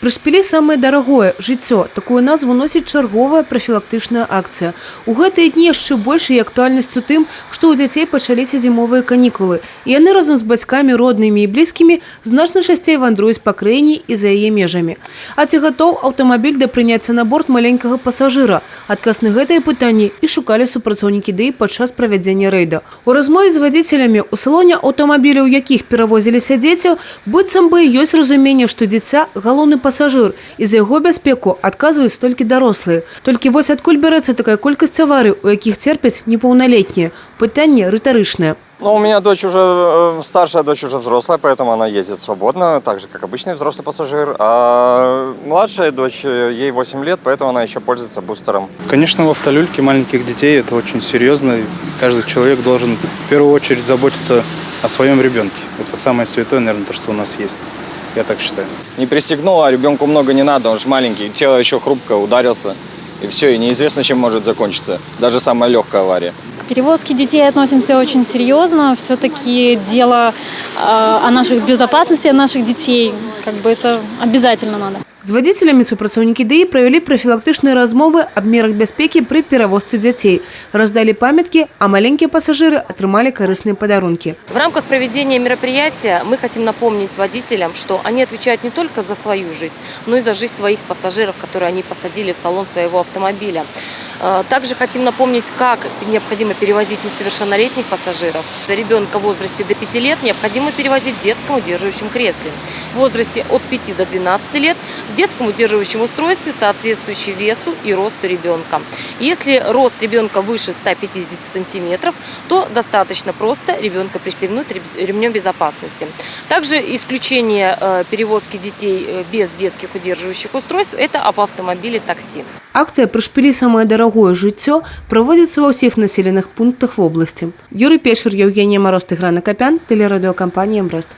Прышпілі самае дарагое жыццё. Такую назву носіць чарговая прафілактычная акцыя. У гэтыя дні яшчэ большай актуальнасцю тым, што ў дзяцей пачаліся зімовыя канікулы. І яны разам з бацькамі, роднымі і блізкімі значна часцей вандруюць па краіне і за яе межамі. А ці гатоў аўтамабіль да прыняцця на борт маленькага пасажыра? Адказ на гэтае пытанне і шукалі супрацоўнікі ДЭІ падчас правядзення рэйда. У размове з вадзіцелямі ў салоне аўтамабіля, у якіх перавозіліся дзеці, быццам бы ёсць разуменне, што дзіця – галоўны пасажыр, і за яго бяспеку адказваюць толькі дарослыя. Толькі вось адкуль бярэцца такая колькасць аварый, у якіх церпяць непаўналетнія? Пытанне рытарычнае. Ну, у меня дочь уже, старшая дочь уже взрослая, поэтому она ездит свободно, так же, как обычный взрослый пассажир. А младшая дочь, ей 8 лет, поэтому она еще пользуется бустером. Конечно, в автолюльке маленьких детей это очень серьезно. Каждый человек должен в первую очередь заботиться о своем ребенке. Это самое святое, наверное, то, что у нас есть. Я так считаю. Не пристегнул, а ребенку много не надо, он же маленький, тело еще хрупкое, ударился. И все, и неизвестно, чем может закончиться. Даже самая легкая авария. К перевозке детей относимся очень серьезно. Все-таки дело о нашей безопасности, о наших детей. Как бы это обязательно надо. З вадзіцелямі супрацоўнікі ДЭІ правялі прафілактычныя размовы аб мерах бяспекі пры перавозцы дзяцей. Раздалі памяткі, а маленькія пассажиры атрымалі карысныя падарункі. В рамках проведения мероприятия мы хотим напомнить водителям, что они отвечают не только за свою жизнь, но и за жизнь своих пассажиров, которые они посадили в салон своего автомобиля. Также хотим напомнить, как необходимо перевозить несовершеннолетних пассажиров. Ребенка в возрасте до 5 лет необходимо перевозить в детском удерживающем кресле. В возрасте от 5 до 12 лет в детском удерживающем устройстве, соответствующей весу и росту ребенка. Если рост ребенка выше 150 сантиметров, то достаточно просто ребенка пристегнуть ремнем безопасности. Также исключение перевозки детей без детских удерживающих устройств – это в автомобиле такси. Акцыя «Прышпілі самае дарагое жыццё» праводзіцца ва ўсіх населеных пунктах вобласці. Юрый Пешер, Евгения Мороз, Тыгран Акопян, телерадиокомпания «Брест».